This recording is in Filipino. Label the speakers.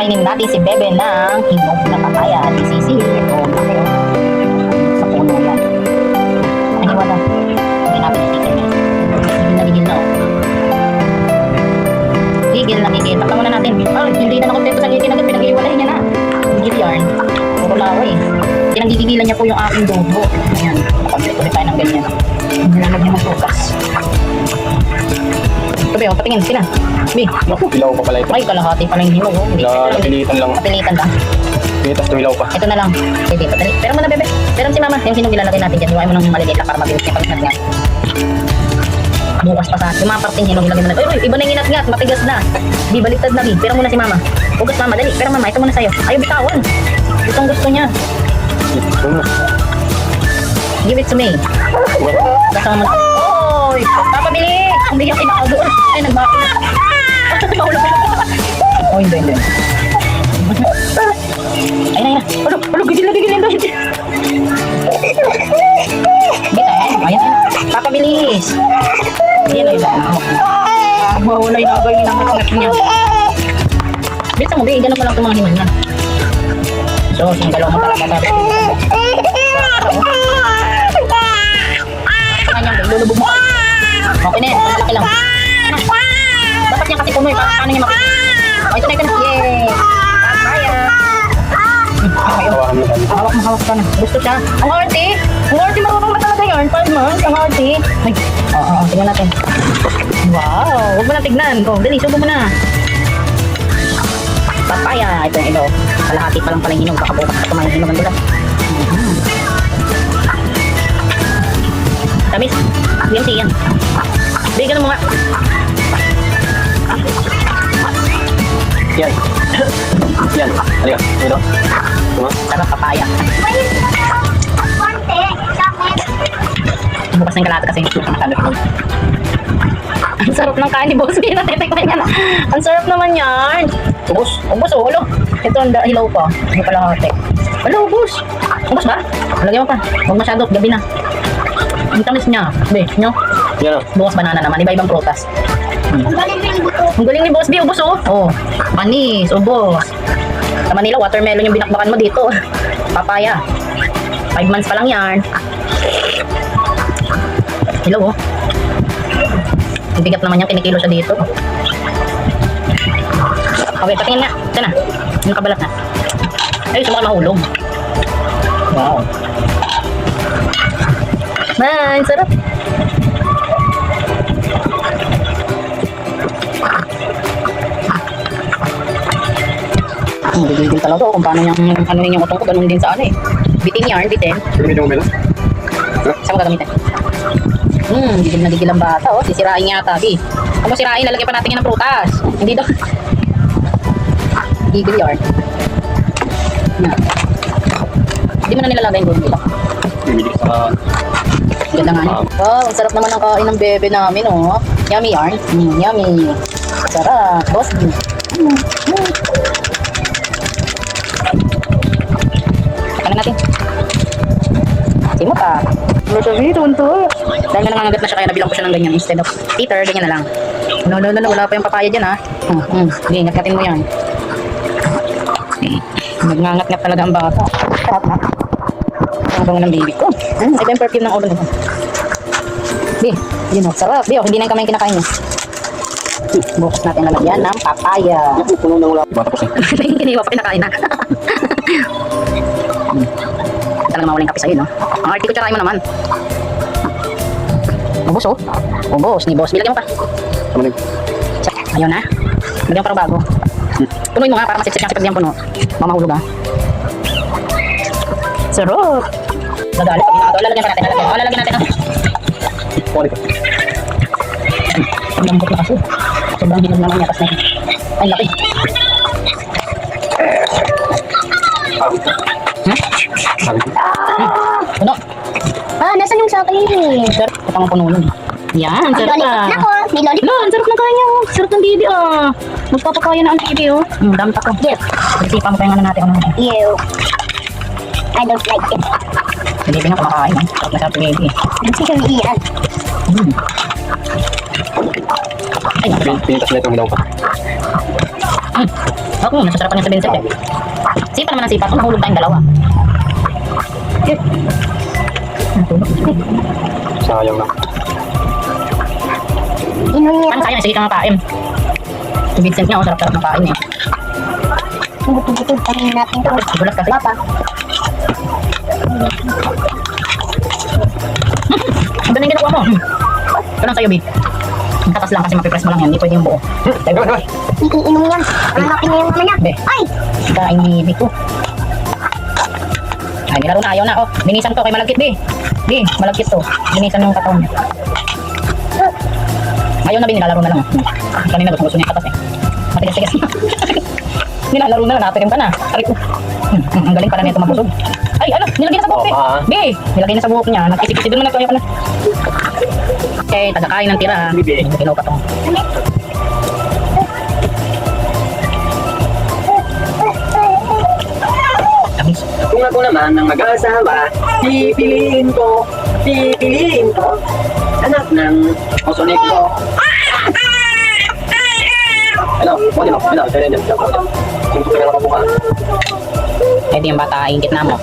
Speaker 1: Kainin natin si Bebe ng hinog na papaya at isisi. Ito, laki oh. Sa puno yan. Ano wala? Hindi natin itigil na. Gigil na oh. Gigil na gigil. Pakta muna natin. Oh, hindi na nakontento sa gigil agad. Pinag-iwalay niya na. Gigil yarn. Puro laway. Pinag-gigilan niya po yung aking dobo. Ayan. Kapag-ulit tayo ng ganyan. Nilalag niya ng bukas. Ito ba, patingin sila. Bi,
Speaker 2: Ilaw pa pala ito.
Speaker 1: ay kalahati pala yung hinog.
Speaker 2: Napilitan lang.
Speaker 1: Kapilitan lang.
Speaker 2: Pitas tumilaw pa.
Speaker 1: Ito na lang. Sige, patali. Pero muna bebe. Pero si mama, yung hinog ilalagay natin dyan. Iwain mo ng maliliit lang para mabilis niya pag nga. Bukas pa sa yung mga parting hinog ilagay mo na. Uy, iba na yung inat-ngat. Matigas na. Di, baliktad na bi. Pero muna si mama. Hugas mama, dali. Pero mama, ito muna sa'yo. Ayaw bitawan. Itong gusto niya. Give it to me. Kasama mo na. Oy! Papabili! Hindi yung kinakaw doon. Ay, nagbaki na. Mahulog na. Oh, hindi. Ay, na. Ulo, gigil na. Gita, ayan. Papabilis. Yan, ay, mahulay na agay ng ngat niya. Bisa mo, ganun mo lang itong mga himan niya. So, yung dalawa mo talaga. Lulubog mo. Okay na yan, malaki lang. Dapat niya kasi punoy, paano niya makita? Oh, ito na. Yay! Papaya! Hawak ka na. Gusto siya. Ang arty! Marunong na talaga yarn. 5 months, ang arty. Ay, tingnan natin. Wow! Huwag mo na tignan. Dali, subo mo na. Papaya! Ito yung ilo. Kalahati pa lang pala yung hinog. Baka bukas pa kumain hinog ang dulas. Tamis. Yan. Bigyan mo nga.
Speaker 2: Yan. Halika. Ito.
Speaker 1: Sarap papaya. Bukas ng kalata kasi yung sabi ko. Ang sarap ng kain ni Boss. Natitikman niya na. Ang sarap naman yan. Ubus. Ulo. Ito ang hilaw pa. Hindi pala hati. Hello, ubus. Ubus ba? Lagyan mo pa. Huwag masyado. Gabi na. Ang tamis niya. Be, nyo?
Speaker 2: Yan o.
Speaker 1: Bukas banana naman. Iba-ibang prutas. Ang galing ni Boss B. Ubus oh. Oh. Panis. Ubus. Sa Manila, watermelon yung binakbakan mo dito. Papaya. 5 months pa lang yan. Hello oh. Ang bigat naman yan. Kinikilo siya dito. Okay, patingin nga. Ito na. Yung kabalat na. Ay, sumaka mahulog. Wow. Nice, sarap. Gigil talaga kung paano yung ano yung utong ko, ganun din sa ano eh. Bitin yarn, bitin.
Speaker 2: Gamitin mo ba ito?
Speaker 1: Saan mo gagamitin? Gigil na gigil ang bata oh. Sisirain yata, di. Kung sirain, lalagyan pa natin yan ng prutas. Hindi daw. Gigil yarn. Hindi mo na nilalagay yung gulong dito.
Speaker 2: Bibili sa...
Speaker 1: Ganda nga niya. Wow, ang sarap naman ang kain ng bebe namin, oh. Yummy yarn. Yummy. Sarap. Boss. Takan natin. Simo pa. Ano siya dito, unto? Dahil na nangangagat na siya, kaya nabilang ko siya ng ganyan. Instead of teeter, ganyan na lang. No, wala pa yung papaya dyan, ha. Sige, ngatkatin mo yan. Nagngangat-ngat talaga ang bata. Sarap na. Ang bango ng baby ko. Ito yung perfume ng ulo nito. Bi, yun o, sarap. Bi, hindi na yung kamay yung kinakain niya. Bukas natin lalagyan ng papaya.
Speaker 2: Puno na wala. Tapos eh.
Speaker 1: Kiniwa pa kinakain na. Talagang mawala yung kape sa'yo, no? Ang arty ko, tsarain mo naman. Ubos, oh. Ubos, ni boss. Bilagyan mo pa.
Speaker 2: Tama na.
Speaker 1: Ayun na. Bilagyan pa rin bago. Punuin mo nga para masipsip yung sipag diyan puno. Mamahulog, ha? Sarap. Nagalit pag ginagawa. Lalagyan pa natin. Lalagyan natin.
Speaker 2: Quality.
Speaker 1: Ang lambot na kasi. Sobrang hinog naman yakas na. Ay, laki. Puno.
Speaker 3: Nasaan yung sa akin?
Speaker 1: Sarap. Ito ang puno yun. Yan, sarap na.
Speaker 3: Nako, may lollipop.
Speaker 1: Lo, ang sarap ng kanya. Sarap ng bibi, ah. Magpapakaya na ang bibi, oh. Dami pa ko.
Speaker 3: Yes.
Speaker 1: Isipan mo pa yung ano natin.
Speaker 3: Ew. I don't like it.
Speaker 1: Hindi nga kumakain, eh. Sarap na sarap ng bibi.
Speaker 3: Hindi kami iyan.
Speaker 1: Ay,
Speaker 2: Pinitas na itong ilaw pa.
Speaker 1: Ako, nasasarapan yung sa Vincent eh. Sipa naman ang sipa. Mahulog tayong dalawa.
Speaker 2: Sayang na.
Speaker 3: Inuwi niya.
Speaker 1: Ano sayang, sige ka nga kain. Si Vincent nga, sarap-sarap ng kain eh.
Speaker 3: Butog-butog kami natin to.
Speaker 1: Gulat kasi.
Speaker 3: Papa.
Speaker 1: Ang ganda yung ginagawa mo. Ito lang sa'yo, babe. Ang tatas lang kasi mapipress mo lang yan. Hindi pwede yung buo.
Speaker 3: Iinom yan. Ang laki na yung mana.
Speaker 1: Be.
Speaker 3: Ay!
Speaker 1: Kain ni Biko. Ay, nilaro na. Ayaw na. Oh, linisan to kay Malagkit, be. Be, Malagkit to. Linisan yung katawan niya. Ayaw na, be. Nilalaro na lang. Kanina gusto niya katas eh. Matigas-tigas na. Nilalaro na lang. Napirim ka na. Aray ko. Ang galing pala nito magbusog. Ay, ano? Nilagay na sa buhok, be. Be, nilagay na sa buhok niya. Nagkisi-kisi doon na. Ayaw ka na. Okay, tagakain ng tira. Kilaw pa to. Tamis.
Speaker 4: Kung ako naman ang mag-asawa, pipiliin ko anak ng oso negro.
Speaker 2: Hello, pwede mo. Hello, pwede mo. Kung ito ka buka.
Speaker 1: Pwede yung bata, ingit na mo.